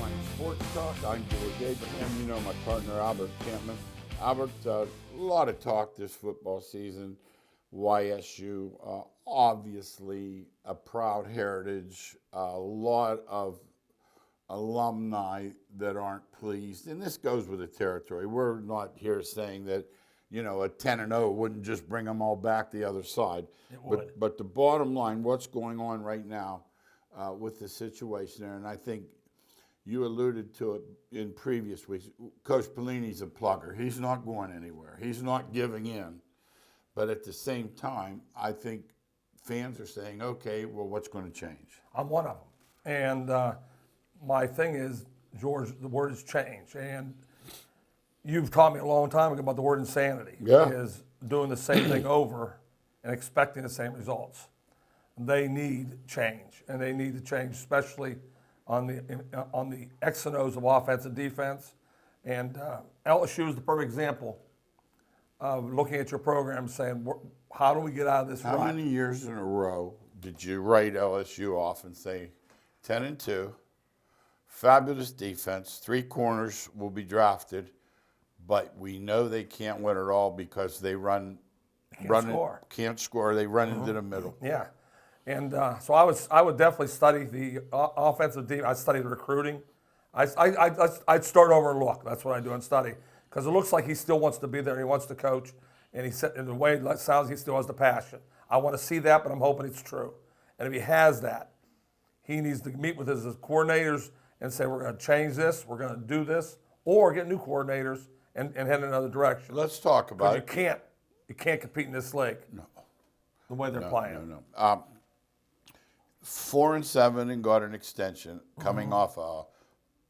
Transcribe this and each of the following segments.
Line Sports Talk. I'm George Abraham. You know my partner Albert Campman. Albert, a lot of talk this football season. YSU, obviously a proud heritage. A lot of alumni that aren't pleased, and this goes with the territory. We're not here saying that, you know, a 10-0 wouldn't just bring them all back the other side. It would. But the bottom line, what's going on right now with the situation there, and I think you alluded to it in previous weeks. Coach Pelini's a plugger. He's not going anywhere. He's not giving in. But at the same time, I think fans are saying, okay, well, what's going to change? I'm one of them. And my thing is, George, the word is change. And you've taught me a long time ago about the word insanity. Yeah. Is doing the same thing over and expecting the same results. They need change, and they need to change, especially on the X and O's of offense and defense. And LSU is the perfect example of looking at your program and saying, how do we get out of this rut? How many years in a row did you write LSU off and say 10-2, fabulous defense, 3 corners will be drafted, but we know they can't win it all because they can't score. They run into the middle. Yeah. And so I would definitely study the offensive defense. I'd study the recruiting. I'd start over and look. That's what I do and study. Because it looks like he still wants to be there. He wants to coach. And he said, in the way it sounds, he still has the passion. I want to see that, but I'm hoping it's true. And if he has that, he needs to meet with his coordinators and say, we're going to change this, we're going to do this, or get new coordinators and head in another direction. Let's talk about it. You can't compete in this league. No. The way they're playing. No. 4-7 and got an extension coming off a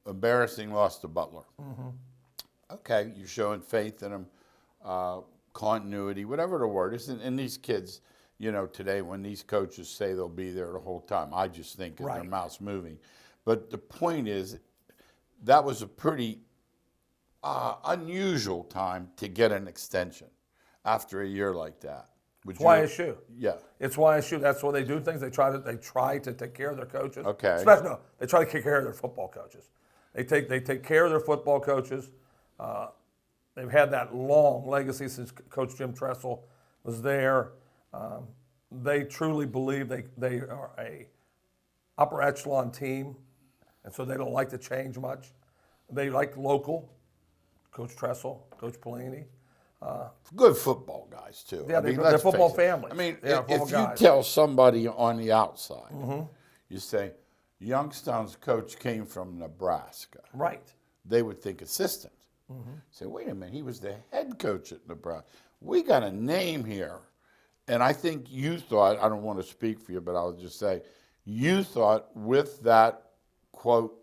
embarrassing loss to Butler. Okay, you're showing faith in them, continuity, whatever the word is. And these kids, you know, today when these coaches say they'll be there the whole time, I just think their mouth's moving. But the point is, that was a pretty unusual time to get an extension after a year like that. It's YSU. Yeah. It's YSU. That's why they do things. They try to take care of their coaches. Okay. They try to take care of their football coaches. They take care of their football coaches. They've had that long legacy since Coach Jim Tressel was there. They truly believe they are a upper echelon team, and so they don't like to change much. They like local. Coach Tressel, Coach Pelini. Good football guys, too. Yeah, they're football families. I mean, if you tell somebody on the outside, you say, Youngstown's coach came from Nebraska. Right. They would think assistant. Say, wait a minute, he was the head coach at Nebraska. We got a name here. And I think you thought, I don't want to speak for you, but I'll just say, you thought with that, quote,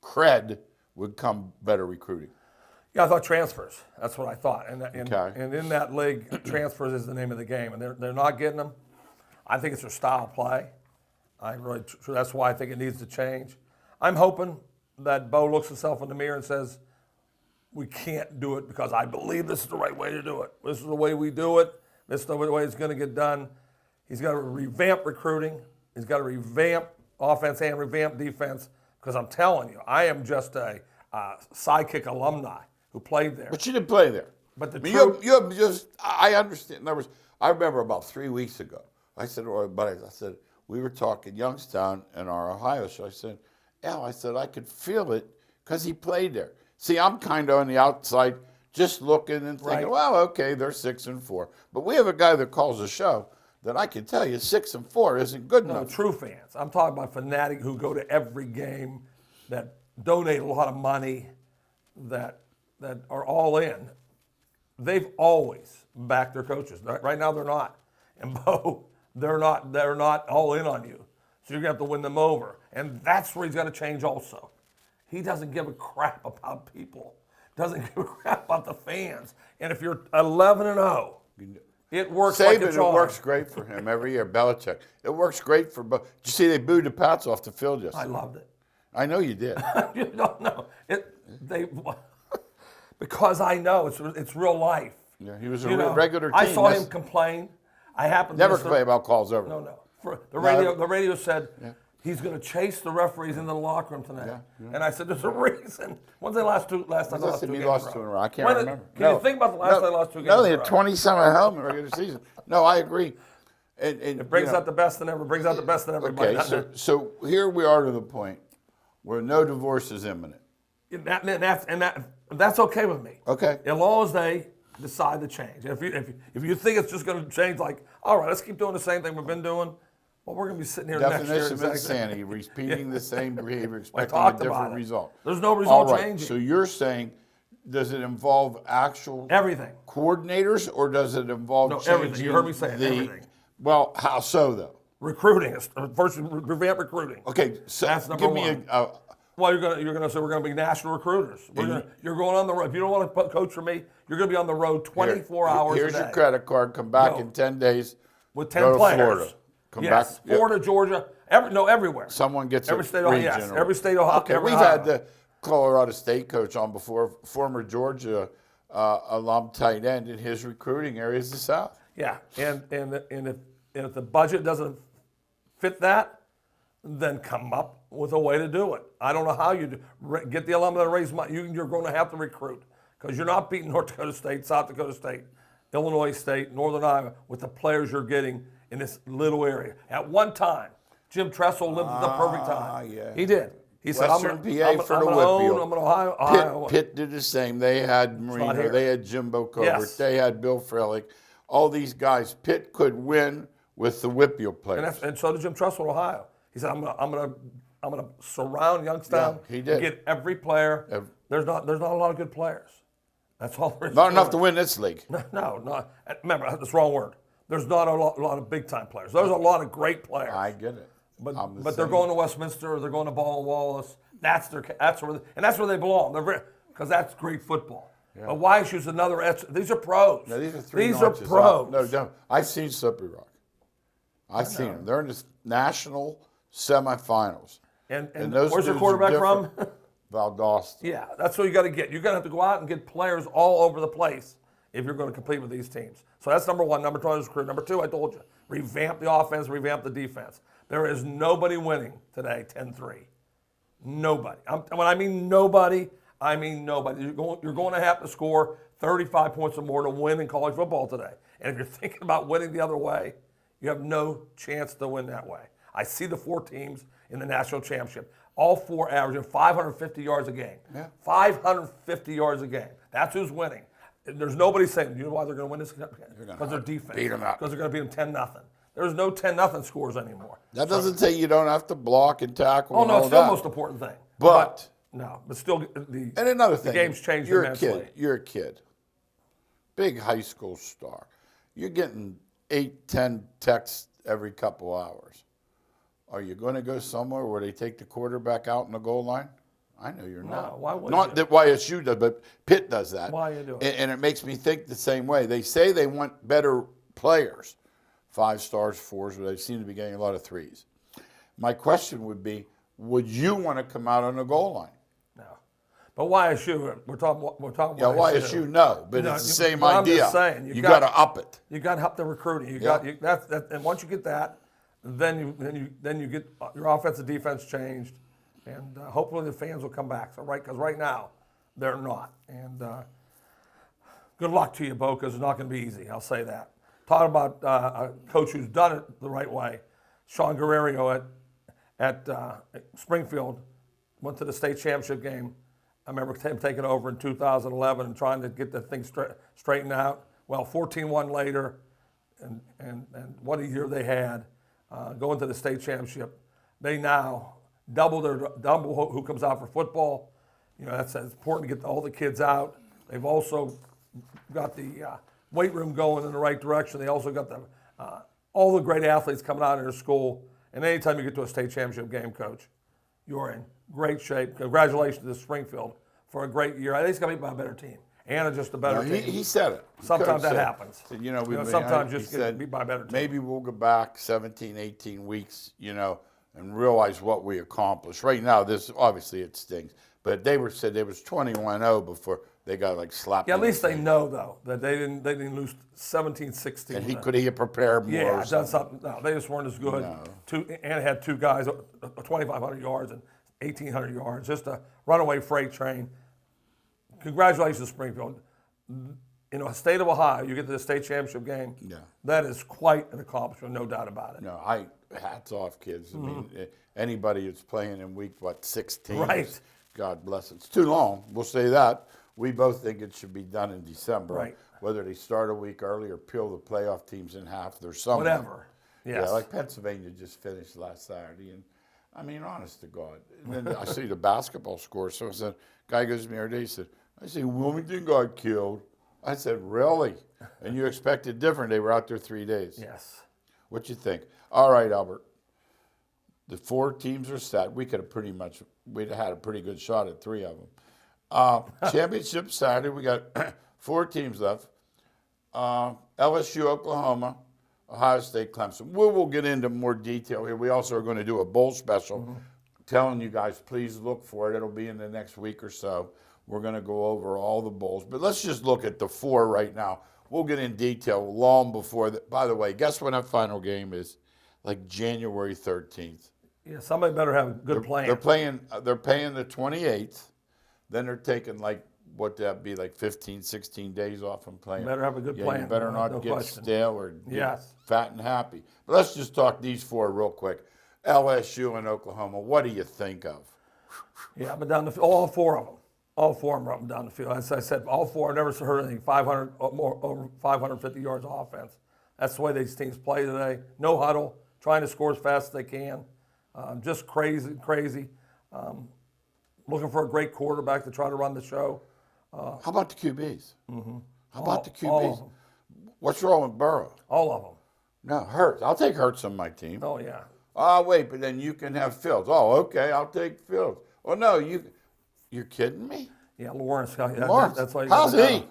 cred would come better recruiting. Yeah, I thought transfers. That's what I thought. And Okay. and in that league, transfers is the name of the game, and they're not getting them. I think it's their style of play. That's why I think it needs to change. I'm hoping that Bo looks himself in the mirror and says, we can't do it because I believe this is the right way to do it. This is the way we do it. This is the way it's going to get done. He's got to revamp recruiting. He's got to revamp offense and revamp defense, because I'm telling you, I am just a sidekick alumni who played there. But you didn't play there. But I understand. In other words, I remember about 3 weeks ago, I said to our buddies, we were talking Youngstown in our Ohio show. I said, Al, I could feel it because he played there. See, I'm kind of on the outside just looking and thinking, well, okay, they're 6-4. But we have a guy that calls a show that I can tell you 6-4 isn't good enough. No, true fans. I'm talking about fanatics who go to every game, that donate a lot of money, that are all in. They've always backed their coaches. Right now they're not. And Bo, they're not all in on you. So you're going to have to win them over. And that's where he's got to change also. He doesn't give a crap about people. Doesn't give a crap about the fans. And if you're 11-0, it works like a charm. It works great for him every year. Belichick. It works great for Bo. Did you see they booed the Pats off the field yesterday? I loved it. I know you did. You don't know. Because I know it's real life. Yeah, he was a regular team. I saw him complain. I happened never to complain about calls over. No. The radio said he's going to chase the referees into the locker room tonight. And I said, there's a reason. When's the last time they lost two games? Lost two in a row. I can't remember. Can you think about the last time they lost 2 games? No, they had 20-some at home in the regular season. No, I agree. And it brings out the best in everybody. Brings out the best in everybody. Okay, so here we are to the point where no divorce is imminent. That's okay with me. Okay. As long as they decide to change. If you think it's just going to change, like, all right, let's keep doing the same thing we've been doing. Well, we're going to be sitting here next year. Definition of insanity: repeating the same behavior, expecting talked a different about it. result. There's no result All right, changing. so you're saying, does it involve actual Everything. coordinators, or does it involve changing everything. You heard me say everything. Well, how so though? Recruiting. First, revamp recruiting. Okay, so That's number give me one. Well, you're gonna say we're gonna be national recruiters. You're going on the road. If you don't want to coach for me, you're gonna be on the road 24 hours a day. Here's your credit card. Come back in 10 days with 10 go to players. Florida. Come back. Florida, Georgia, everywhere. Someone gets every state. Yes, regional. every state. Ohio. Okay, we've had the Colorado State coach on before, former Georgia alum tight end, in his recruiting area is the South. Yeah, and if the budget doesn't fit that, then come up with a way to do it. I don't know how you do. Get the alumni to raise money. You're going to have to recruit because you're not beating North Dakota State, South Dakota State, Illinois State, Northern Iowa with the players you're getting in this little area. At one time, Jim Tressel lived at the perfect time. Yeah. He did. He said, Western PA for the Whitfield. Whitfield. I'm going to Ohio. Pitt did the same. They had Marino. They had Jimbo Covert. Yes. They had Bill Frelick. All these guys. Pitt could win with the Whitfield players. And so did Jim Tressel in Ohio. He said, I'm gonna surround Youngstown. Yeah, he did. Get every player. There's not a lot of good players. That's all there is. Not enough to win this league. No. Remember, that's the wrong word. There's not a lot of big time players. There's a lot of great players. I get it. But they're going to Westminster. They're going to Ball and Wallace. That's where they belong. Because that's great football. Yeah. But YSU's another. These are pros. No, these are pros. No, I've seen Slippery Rock. I've seen them. They're in the national semifinals. And those where's your quarterback from? Valdosta. Yeah, that's what you got to get. You're going to have to go out and get players all over the place if you're going to compete with these teams. So that's number one. Number 2 is recruit. Number 2, I told you, revamp the offense, revamp the defense. There is nobody winning today 10-3. Nobody. When I mean nobody, I mean nobody. You're going to have to score 35 points or more to win in college football today. And if you're thinking about winning the other way, you have no chance to win that way. I see the 4 teams in the national championship, all 4 averaging 550 yards a game. Yeah. 550 yards a game. That's who's winning. There's nobody saying, you know why they're going to win this? Because their defense. Beat them out. Because they're going to beat them 10-0. There's no 10-0 scores anymore. That doesn't say you don't have to block and tackle. Oh, no, it's still the most important thing. But still, and another thing, the game's changed you're immensely. a kid. You're a kid. Big high school star. You're getting 8, 10 texts every couple hours. Are you going to go somewhere where they take the quarterback out in the goal line? I know you're not. No, why would Not you? that YSU does, but Pitt does that. Why you do it? And it makes me think the same way. They say they want better players, 5 stars, 4s, but they seem to be getting a lot of 3s. My question would be, would you want to come out on the goal line? No. But YSU, we're talking Yeah, YSU, no, but it's the same idea. I'm just saying, you got to up it. You got to up the recruiting. And once you get that, then you get your offensive defense changed, and hopefully the fans will come back. So because right now they're not. And good luck to you, Bo, because it's not going to be easy. I'll say that. Talking about a coach who's done it the right way, Sean Guerrero at Springfield went to the state championship game. I remember him taking over in 2011 and trying to get the thing straightened out. Well, 14-1 later, and what a year they had. Going to the state championship, they now double who comes out for football. You know, that's important to get all the kids out. They've also got the weight room going in the right direction. They also got all the great athletes coming out of their school. And anytime you get to a state championship game, Coach, you're in great shape. Congratulations to Springfield for a great year. I think it's going to be by a better team. And just a better team. He said it. Sometimes that happens. Sometimes just get beat by a better team. Maybe we'll go back 17, 18 weeks, and realize what we accomplished. Right now, obviously it stings. But they said they was 21-0 before they got like slapped. Yeah, at in the least they face. know though that they didn't lose 17-16. And he have prepared more. Yeah, or done something. something. No, they just weren't as good. No. And had two guys, 2,500 yards and 1,800 yards. Just a runaway freight train. Congratulations, Springfield. You know, state of Ohio, you get to the state championship game. Yeah. That is quite an accomplishment, no doubt about it. No, hats off, kids. I mean, anybody that's playing in week 16, Right. God bless it. It's too long. We'll say that. We both think it should be done in December. Right. Whether they start a week early or peel the playoff teams in half, there's something. Whatever. Yes. Yeah, like Pennsylvania just finished last Saturday, and I mean, honest to God. And then I see the basketball score. So I said, guy goes to me the other day. He said, I see Wilmington got killed. I said, really? And you expected different. They were out there 3 days. Yes. What you think? All right, Albert. The 4 teams are set. We'd have had a pretty good shot at 3 of them. Championship Saturday, we got 4 teams left. LSU, Oklahoma, Ohio State, Clemson. We will get into more detail here. We also are going to do a bowl special. Telling you guys, please look for it. It'll be in the next week or so. We're going to go over all the bowls. But let's just look at the 4 right now. We'll get in detail long before that. By the way, guess when that final game is? Like January 13th. Yeah, somebody better have a good plan. They're paying the 28th. Then they're taking like, what that be, like 15, 16 days off from playing. Better have a good plan. You better not no get question. stale or get Yes. fat and happy. But let's just talk these 4 real quick. LSU and Oklahoma, what do you think of? Yeah, I've been down the field, all 4 of them. All 4 of them are up and down the field. As I said, all 4, I've never heard anything 500 or more, over 550 yards of offense. That's the way these teams play today. No huddle, trying to score as fast as they can. Just crazy. Looking for a great quarterback to try to run the show. How about the QBs? How about the QBs? all of them. What's wrong with Burrow? All of them. No, Hurts. I'll take Hurts on my team. Oh, yeah. Oh, wait, but then you can have Fields. Oh, okay, I'll take Fields. Oh, no, you're kidding me? Yeah, Lawrence. Lawrence, That's why you how's gotta he? know.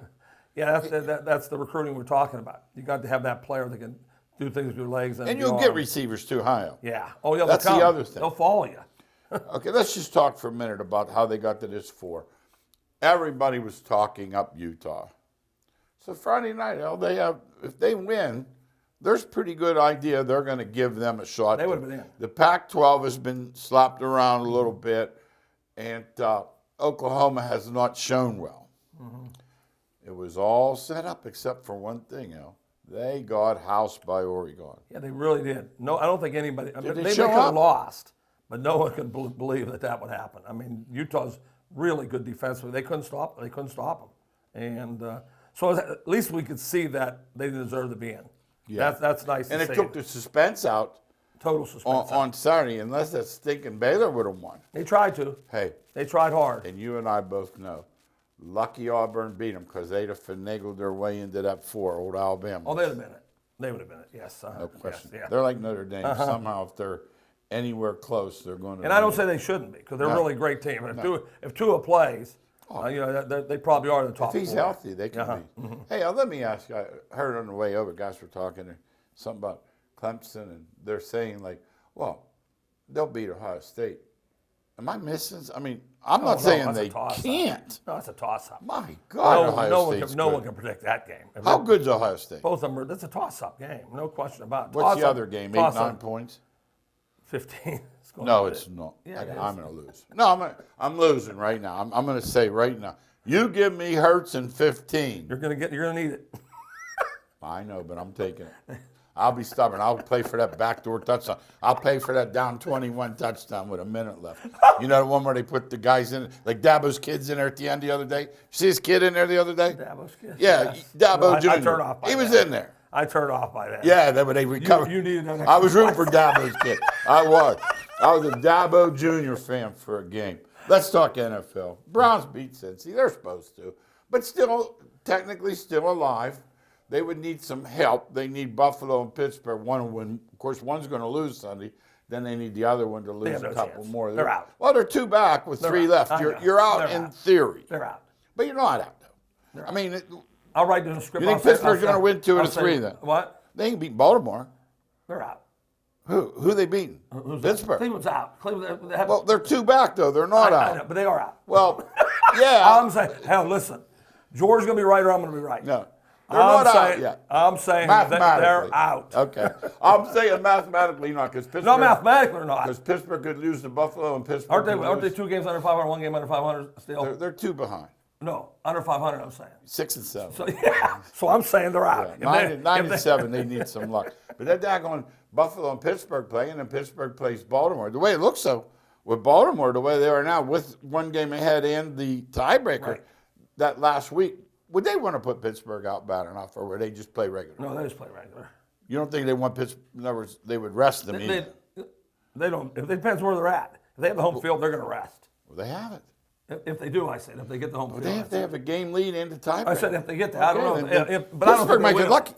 Yeah, that's the recruiting we're talking about. You got to have that player that can do things with your legs and You'll your get arm. receivers too high up. Yeah. Oh, yeah. That's they'll the come. other thing. They'll follow you. Okay, let's just talk for a minute about how they got to this 4. Everybody was talking up Utah. So Friday night, if they win, there's a pretty good idea they're going to give them a shot. They would have been in. The Pac-12 has been slapped around a little bit, and Oklahoma has not shown well. It was all set up except for one thing, They got housed by Oregon. Yeah, they really did. No, I don't think anybody. I mean, they they show could have up? lost, but no one could believe that would happen. I mean, Utah's really good defensively. They couldn't stop. They couldn't stop them, and so at least we could see that they didn't deserve to be in. Yeah. That's nice. And to it see. took the suspense out Total suspense. on Saturday, unless that stinking Baylor would have won. They tried to. Hey, They tried hard. and you and I both know, lucky Auburn beat them because they'd have finagled their way into that 4, old Alabama. Oh, they'd have been it. They would have been it. Yes. No question. Yes, yeah. They're like Notre Dame. Somehow, if they're anywhere close, they're going to. And I don't say they shouldn't be because they're a really great team. And if Tua plays, they probably are the top. If he's 4. healthy, they can be. Hey, let me ask you. I heard on the way over, guys were talking something about Clemson, and they're saying like, well, they'll beat Ohio State. Am I missing? I mean, I'm not saying that's a they toss-up. can't. No, it's a toss-up. My God, Ohio State's no one good. can predict that game. How good's Ohio State? Both of them. That's a toss-up game. No question about it. What's the other game? 8-9 points? 15. No, it's not. Yeah, it I'm going to lose. No, I'm losing right now. I'm going to say right now. You give me Hurts in 15. You're gonna need it. I know, but I'm taking it. I'll be stubborn. I'll play for that backdoor touchdown. I'll pay for that down 21 touchdown with a minute left. You know the one where they put the guys in, like Dabo's kids in there at the end the other day? See his kid in there the other day? Dabo's kid. Yeah, Yes. Dabo No, Jr. I turned off by He was that. in there. I turned off by that. Yeah, then when they recovered. You needed that I was extra rooting for Dabo's kid. I was. I was a Dabo Jr. fan for a game. Let's talk NFL. Browns beat Cincy. They're supposed to. But still, technically still alive. They would need some help. They need Buffalo and Pittsburgh. One to win. Of course, one's going to lose Sunday. Then they need the other one to lose have no a couple chance. more. They're out. Well, they're 2 back with 3 out. left. I You're, know. you're out They're in out. theory. They're out. But you're not out, though. I mean, I'll write down the script. You think I'll say- Pittsburgh's I'll gonna say- win 2 out I'll of say- 3 then? What? they can beat Baltimore. They're out. Who they beating? Pittsburgh. Cleveland's out. Cleveland. Well, they're 2 back though. They're not I out. know, but they are out. Well, yeah. I'm saying, hell, listen. George's going to be right or I'm going to be right. No, they're not out yet. I'm saying that they're out. Okay. I'm saying mathematically not, because Pittsburgh. No, mathematically they're not. Because Pittsburgh could lose to Buffalo and Pittsburgh. Aren't they 2 games under 500, 1 game under 500 still? They're 2 behind. No, under 500. I'm saying. 6 and 7. So yeah. So I'm saying they're out. Yeah. 9 and 7. They need some luck. But they're daggone Buffalo and Pittsburgh playing, and then Pittsburgh plays Baltimore. The way it looks so, with Baltimore, the way they are now, with 1 game ahead and the tiebreaker that last week, would they want to put Pittsburgh out bad enough, or would they just play regular? No, they just play regular. You don't think they want Pittsburgh? In other words, they would rest them either. They don't. It depends where they're at. If they have the home field, they're going to rest. Well, they have it. If they do, I said, if they get the home field. They have a game lead into tiebreaker. I said if they get that. I don't know. But Pittsburgh might get lucky.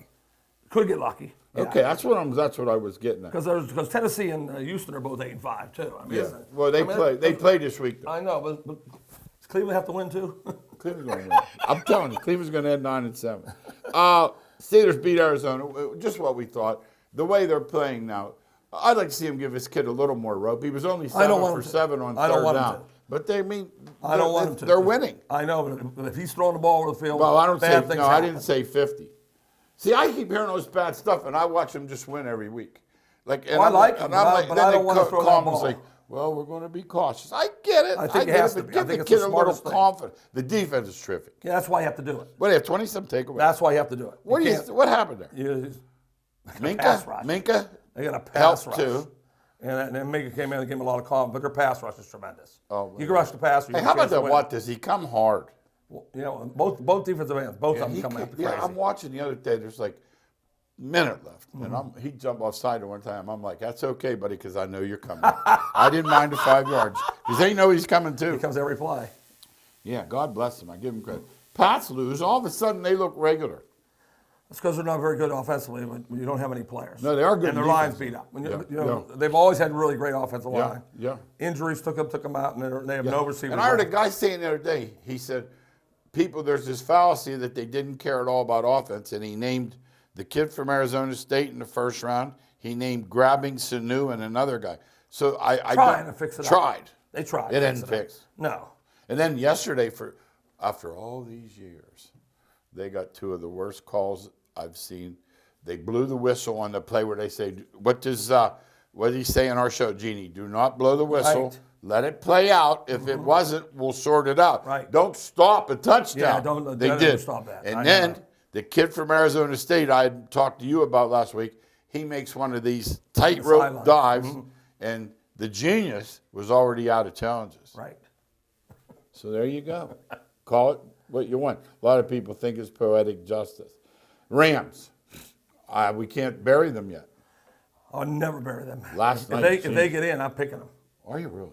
Could get lucky. Yeah. Okay, that's what I was getting at. Because Tennessee and Houston are both 8-5 too. I mean, Well, they play this week. Though. I know, but does Cleveland have to win too? Cleveland's going to win. I'm telling you, Cleveland's going to end 9 and 7. Steelers beat Arizona. Just what we thought. The way they're playing now, I'd like to see him give his kid a little more rope. He was only 7 for 7 on third down. But I don't want him to. They're winning. I know, but if he's throwing the ball over the field, well, I didn't say 50. See, I keep hearing all this bad stuff, and I watch them just win every week. I like him, but I don't want to throw that ball. Say, well, we're going to be cautious. I get it. I think it has to be. Give the kid a little confidence. The defense is terrific. Yeah, that's why you have to do it. What, they have 20-some takeaways? That's why you have to do it. What happened there? Minka? They got a pass rush. Too. And Minka came in and gave him a lot of confidence, but their pass rush is tremendous. Oh, you can rush the passer. Hey, how about that? What, does he come hard? Well, you know, both defensive ends, both of them come after crazy. Yeah, I'm watching the other day. There's like a minute left, and he jumped offside at one time. I'm like, that's okay, buddy, because I know you're coming. I didn't mind the 5 yards because they know he's coming too. He comes every play. Yeah, God bless him. I give him credit. Pats lose. All of a sudden, they look regular. That's because they're not very good offensively when you don't have any players. No, they are good. And their line's beat up. They've always had really great offensive line. Yeah. Injuries took them out, and they have no receivers. And I heard a guy saying the other day, he said, there's this fallacy that they didn't care at all about offense, and he named the kid from Arizona State in the first round. He named grabbing Sanu and another guy. So I trying to fix it. They tried. It didn't fix. No. And then yesterday, after all these years, they got 2 of the worst calls I've seen. They blew the whistle on the play where they say, what did he say in our show, Jeannie? Do not blow the whistle. Right. Let it play out. If it wasn't, we'll sort it out. Right. Don't stop a touchdown. Yeah, they did. Stop that. And then the kid from Arizona State I talked to you about last week, he makes one of these tightrope dives, and the genius was already out of challenges. Right. So there you go. Call it what you want. A lot of people think it's poetic justice. Rams. We can't bury them yet. I'll never bury them. Last night, if they get in, I'm picking them. Are you really?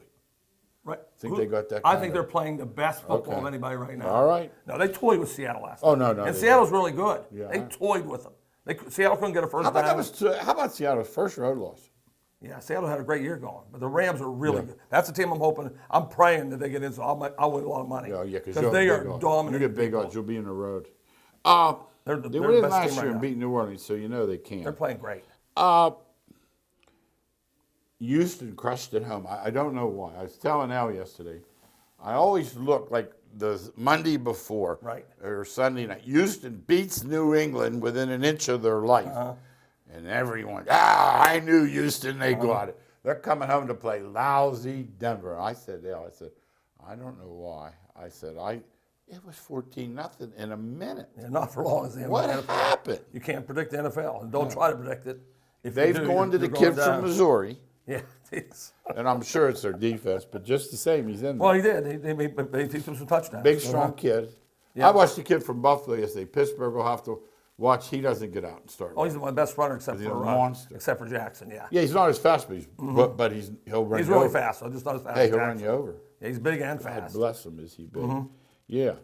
Right. Think they got that? I think they're playing the best football of anybody right now. All right. No, they toyed with Seattle last night. Oh, no. And Seattle's really good. Yeah. They toyed with them. Seattle couldn't get a first down. How about Seattle's first road loss? Yeah, Seattle had a great year going, but the Rams are really good. That's the team I'm hoping. I'm praying that they get in, so I'll win a lot of money. Yeah, because they are dominant. You get big odds. You'll be in the road. They're they were in the best last team year right and beat New Orleans, so you know they can. They're playing great. Houston crushed at home. I don't know why. I was telling Al yesterday. I always look like the Monday before or Sunday night. Houston beats New England within an inch of their life. And everyone, I knew Houston, they got it. They're coming home to play lousy Denver. I said, I don't know why. I said, it was 14-0 in a minute. Yeah, not for long as the NFL. What happened? You can't predict the NFL, and don't try to predict it. If They've gone to the kid from Missouri. Yeah, and I'm sure it's their defense, but just the same, he's in there. Well, he did. They teach him some touchdowns. Big, strong kid. Yeah. I watched the kid from Buffalo yesterday. Pittsburgh will have to watch. He doesn't get out and start. Oh, he's the best runner except for Jackson. Yeah. Yeah, he's not as fast, but he'll run. He's really fast. So just not as fast. Hey, he'll run you over. Yeah, he's big and fast. God bless him, is he big? Yeah.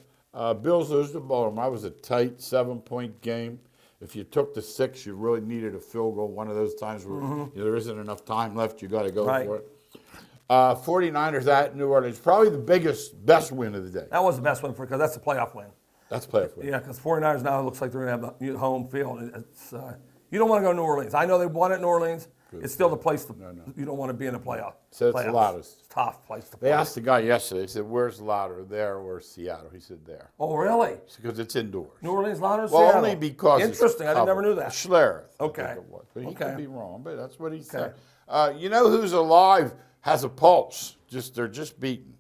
Bills lose to Baltimore. It was a tight 7-point game. If you took the 6, you really needed a field goal. One of those times where there isn't enough time left, you got to go for it. 49ers at New Orleans, probably the best win of the day. That was the best win because that's the playoff win. That's playoff win. Yeah, because 49ers now looks like they're going to have the home field. You don't want to go to New Orleans. I know they won at New Orleans, it's still the place you don't want to be in a playoff. So it's the playoffs. loudest. It's a tough place to They play. asked the guy yesterday. They said, "Where's louder, there or Seattle?" He said, "There," Oh, really? because it's indoors. New Orleans louder than Well, Seattle? only because Interesting. I never knew that. Schlereth, I Okay. think it was. But he Okay. could be wrong, but that's what he said. You know who's alive, has a pulse? They're just beaten.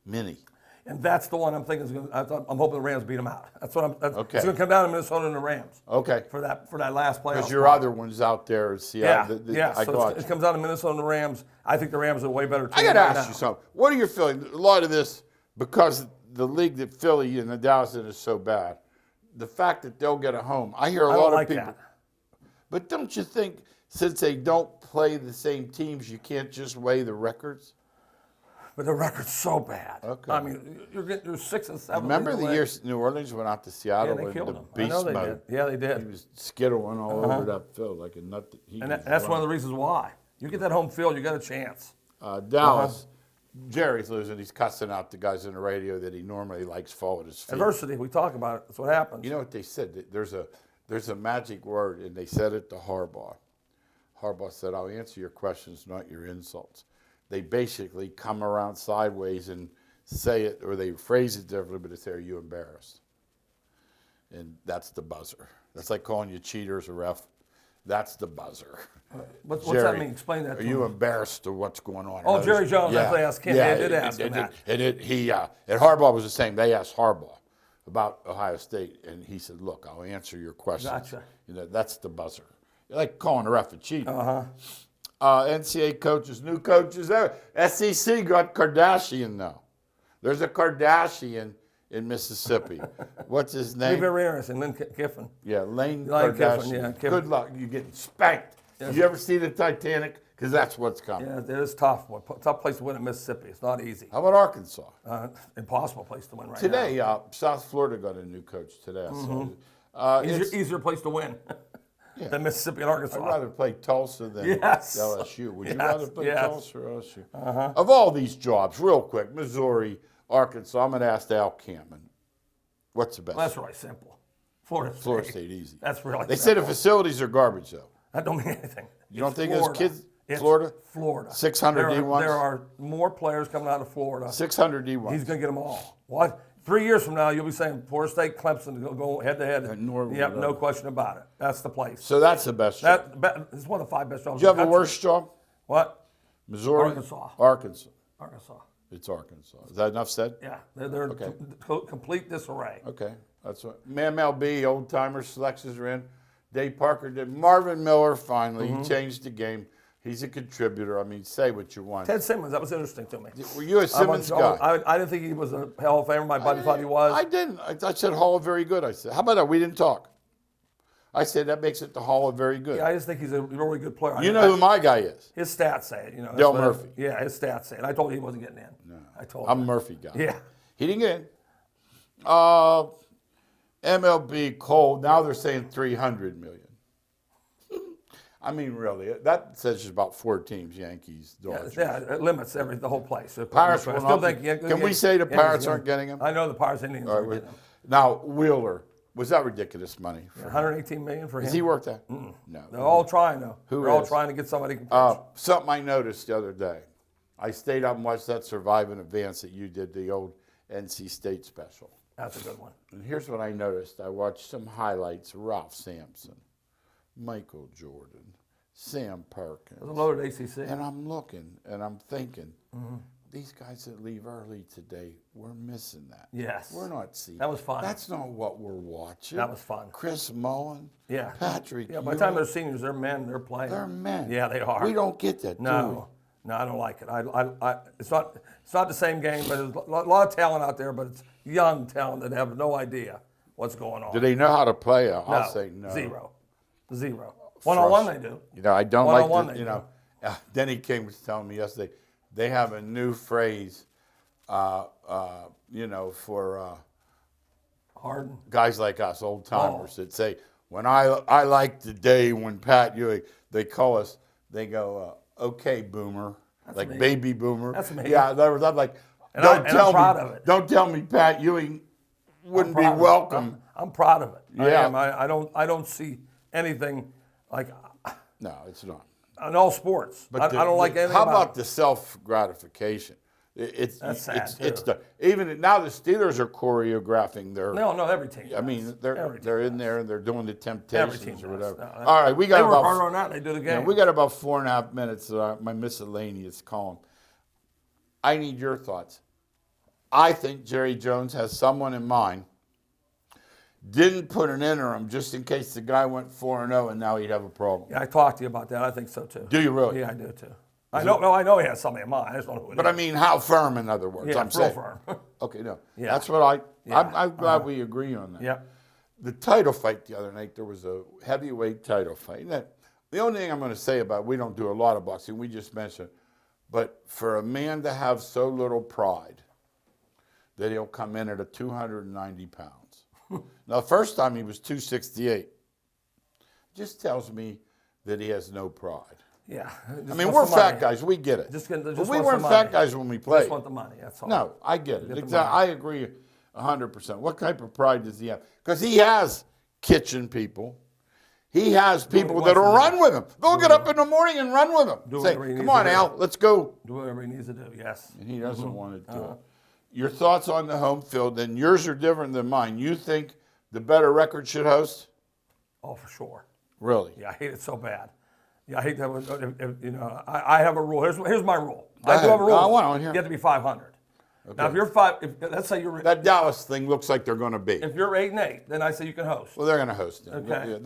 Minnie. And that's the one I'm thinking is going to, I'm hoping the Rams beat them out. That's what Okay. It's going to come down to Minnesota and the Rams. Okay. For that last playoff. Because your spot. other one's out there, Yeah, Seattle. yeah. I So got it you. comes down to Minnesota and the Rams. I think the Rams are a way better team I got to right ask now. you something. What are your feelings? A lot of this, because the league that Philly and the Dallas in is so bad, the fact that they'll get a home. I hear a I lot don't like of people. that. But don't you think, since they don't play the same teams, you can't just weigh the records? But the record's so bad. Okay. I mean, you're 6 and 7. Remember league the away. year New Orleans went out to Seattle Yeah, they in killed the them. I beast know they mode? did. Yeah, they He did. was skittling all over that field like a nut. That's one of the reasons why. You get that home field, you got a chance. Dallas, Jerry's losing. He's cussing out the guys on the radio that he normally likes fall at his feet. Adversity, we talk about it. That's what happens. You know what they said? There's a magic word, and they said it to Harbaugh. Harbaugh said, "I'll answer your questions, not your insults." They basically come around sideways and say it, or they phrase it differently, but they say, "Are you embarrassed?" And that's the buzzer. That's like calling you cheaters or ref. That's the buzzer. What's Jerry, that mean? Explain that to Are me. you embarrassed of what's going on? Oh, Jerry Jones, that's what they asked Kim. They did ask him that. And Harbaugh was the same. They asked Harbaugh about Ohio State, and he said, "Look, I'll answer your questions." Gotcha. You know, that's the buzzer. Like calling a ref a cheater. NCAA coaches, new coaches there. SEC got Kardashian now. There's a Kardashian in Mississippi. What's his Be name? very interesting. Lynn Kiffin. Yeah, Lane Lane Kardashian. Kiffin, yeah, Kiffin. Good luck. You're getting spanked. Yes. You ever see the Titanic? Because that's what's coming. Yeah, it is tough. Tough place to win at Mississippi. It's not easy. How about Arkansas? Impossible place to win right Today, South Florida got a new coach today. I saw it. now. Easier place to win than Mississippi and I'd Arkansas. rather play Tulsa than Yes. LSU. Would you Yes, rather play yes. Tulsa or LSU? Of all these jobs, real quick, Missouri, Arkansas, I'm going to ask Al Campman, what's the best? Well, that's really simple. Florida State. Florida State, easy. That's really They say the simple. facilities are garbage, though. That don't mean anything. You don't It's think those Florida. kids, It's Florida? Florida. 600 there D1s? There are more players coming out of Florida. 600 D1s. He's going to get them all. What? 3 years from now, you'll be saying Florida State, Clemson go head to head. Norwood, Yep, no question about it. That's the place. So that's the best job. It's one of the 5 best jobs. Do you have in a the country. worse job? What? Missouri? Arkansas. Arkansas. Arkansas. It's Arkansas. Is that enough said? Yeah, they're complete disarray. Okay, that's what. MLB, old timers, selections are in. Dave Parker did. Marvin Miller, finally, he changed the game. He's a contributor. I mean, say what you want. Ted Simmons, that was interesting to me. Were you a Simmons guy? I didn't think he was a Hall of Famer. My buddy thought he was. I didn't. I said Hall of Very Good. I said, how about that? We didn't talk. I said that makes it the Hall of Very Good. Yeah, I just think he's a really good player. You know who my guy is? His stats say it. You know, Del that's what- Murphy. Yeah, his stats say it. I told you he wasn't getting in. No. I told him. I'm a Murphy guy. Yeah. He didn't get in. MLB Cole, now they're saying 300 million. I mean, really, that says just about 4 teams, Yankees, Dodgers. Yeah, it limits the whole place. Pirates I will still not think be- Can we say the Pirates aren't getting him? I know the Pirates Indians All are right, getting him. now, Wheeler, was that ridiculous money? For him? 118 million for him. Has he worked that? They're No. all trying though. Who They're all is? trying to get somebody. Who can pitch. Something I noticed the other day. I stayed up and watched that Survive in Advance that you did, the old NC State special. That's a good one. And here's what I noticed. I watched some highlights of Ralph Sampson, Michael Jordan, Sam Perkins. It was a loaded ACC. And I'm looking and I'm thinking, these guys that leave early today, we're missing that. Yes. We're not seeing. That was fun. That's not what we're watching. That was fun. Chris Mullen, Yeah. Patrick Yeah, by the Ewing, time they're seniors, they're men. They're playing. they're men. Yeah, they are. We don't get that, do No, I don't like it. It's not the same game, but there's a lot of talent out there. But it's young talent that have no idea what's going on. we? Do they know how to play? I'll No, say no. Zero. One-on-one they do. You know, I don't One-on-one like they the, Denny King was telling me yesterday, they have a new phrase, for Harden. guys like us, old timers, that say, when I like the day when Pat Ewing, they call us, they go, okay, boomer, like amazing. baby boomer. That's amazing. Yeah, I'm like, And don't I'm tell proud me, of it. don't tell me Pat Ewing wouldn't be Proud of it. welcome. I'm proud of it. Yeah. I don't see anything like. No, it's not. in all sports. I don't like anything How about about the self-gratification? That's sad, It's too. even now the Steelers are choreographing their. No, every team. I mean, they're in there and they're doing the Every team Temptations or does. whatever. No, All right, we got they work about harder on that. They do the game. we got about 4.5 minutes. My miscellaneous column. I need your thoughts. I think Jerry Jones has someone in mind. Didn't put an interim just in case the guy went 4-0 and now he'd have a problem. Yeah, I talked to you about that. I think so too. Do you really? Yeah, I do too. I know he has something in mind. I just don't know who it But is. I mean, how firm, in other words? Yeah, I'm real saying. firm. Okay, no. Yeah. That's what Yeah. I'm glad we agree on that. Yeah. The title fight the other night, there was a heavyweight title fight. And the only thing I'm going to say about it, we don't do a lot of boxing, we just mentioned it. But for a man to have so little pride that he'll come in at 290 pounds. Now, the first time he was 268. Just tells me that he has no pride. Yeah. I mean, we're fat guys. We get it. Just But want we the weren't money. fat guys when we played. Just want the money. That's all. No, I get it. Get the Exactly. I agree 100%. What type of pride does he have? Because he has kitchen people. He has people he that'll wants to run with him. They'll get up in the morning and run with him. Do Say, whatever he come needs on, to do." Al, let's go. Do whatever he needs to do. Yes. And he doesn't want to do it. Your thoughts on the home field, and yours are different than mine. You think the better record should host? Oh, for sure. Really? Yeah, I hate it so bad. Yeah, I hate that. I have a rule. Here's my rule. I do have a rule. I want to hear. You have to be 500. Now, if you're let's say you're That Dallas thing looks like they're going to be. if you're 8-8, then I say you can host. Well, they're going to host it. Okay. Yeah,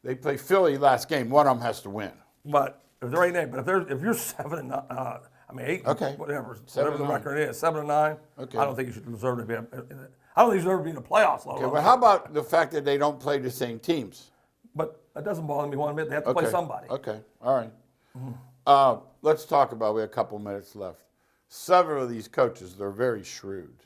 they play Philly last game. One of them has to win. But if they're 8-8, but if you're 7-9, 8, Okay. whatever 7-9. the record is, 7-9. Okay. I don't think you should deserve to be. I don't think you deserve to be in the playoffs. Okay, but how about the fact that they don't play the same teams? But it doesn't bother me one bit. They have to play somebody. Okay, all right. Let's talk about, we have a couple minutes left. Several of these coaches, they're very shrewd.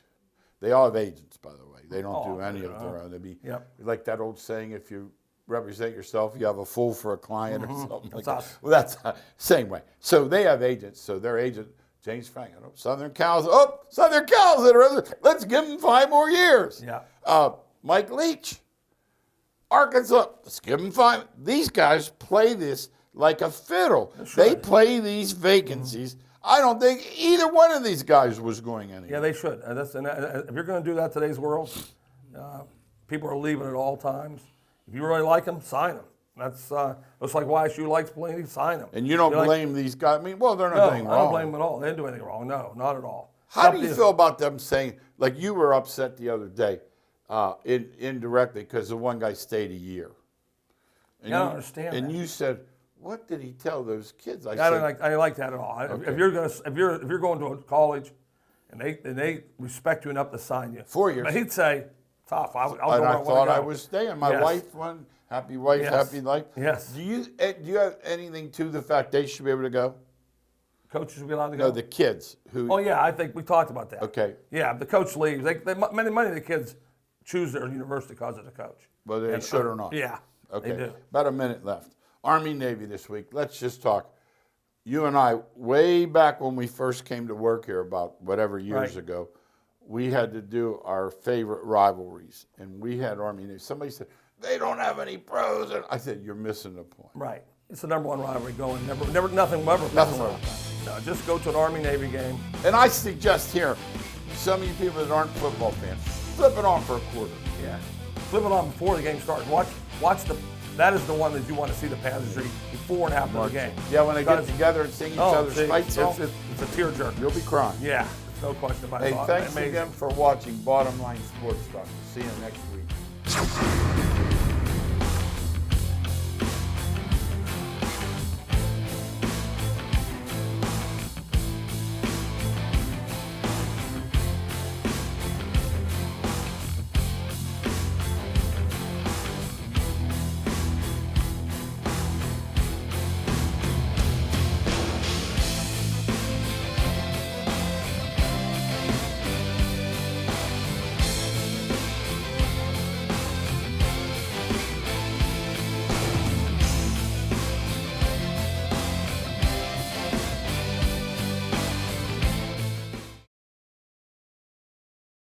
They all have agents, by the way. They don't do any of their own. Like that old saying, if you represent yourself, you have a fool for a client or something like that. us. Well, that's same way. So they have agents. So their agent, James Frank, Southern Cal's interested. Let's give them 5 more years. Yeah. Mike Leach, Arkansas, let's give them 5. These guys play this like a fiddle. They play these vacancies. I don't think either one of these guys was going anywhere. Yeah, they should. If you're going to do that in today's world, people are leaving at all times. If you really like them, sign them. That's looks like YSU likes Blaney, sign them. And you don't blame these guys. I mean, well, they're not No, doing I wrong. don't blame them at all. They didn't do anything wrong. No, not at all. How do you feel about them saying, like you were upset the other day, indirectly, because the one guy stayed a year? And I don't understand And that. you said, what did he tell those kids? I didn't like that at all. If you're going to a college, and they respect you enough to sign you 4 years. But he'd say, tough. I'll go and where I wanna thought go. I was staying. My Yes. wife won. Happy wife, Yes. happy life. Yes. Do you have anything to the fact they should be able to go? Coaches should be allowed to go. No, the kids who. Oh yeah, I think we talked about that. Okay. Yeah, if the coach leaves, many of the kids choose their university because of the coach. Whether they should or not. Yeah. Okay. They do. About a minute left. Army Navy this week. Let's just talk. You and I, way back when we first came to work here, about whatever years Right. ago, we had to do our favorite rivalries, and we had Army Navy. Somebody said they don't have any pros, and I said you're missing the point. Right. It's the number one rivalry going. Nothing will ever. Nothing will. No, just go to an Army Navy game. And I suggest here, some of you people that aren't football fans, flip it on for a quarter. Yeah. Flip it on before the game starts. Watch the. That is the one that you want to see the pageantry before and after the game. Yeah, when they get together and sing each other's fight songs, it's a tearjerker. you'll be crying. Yeah, no question about it. Hey, thanks again for watching Bottom Line Sports Talk. See you next week.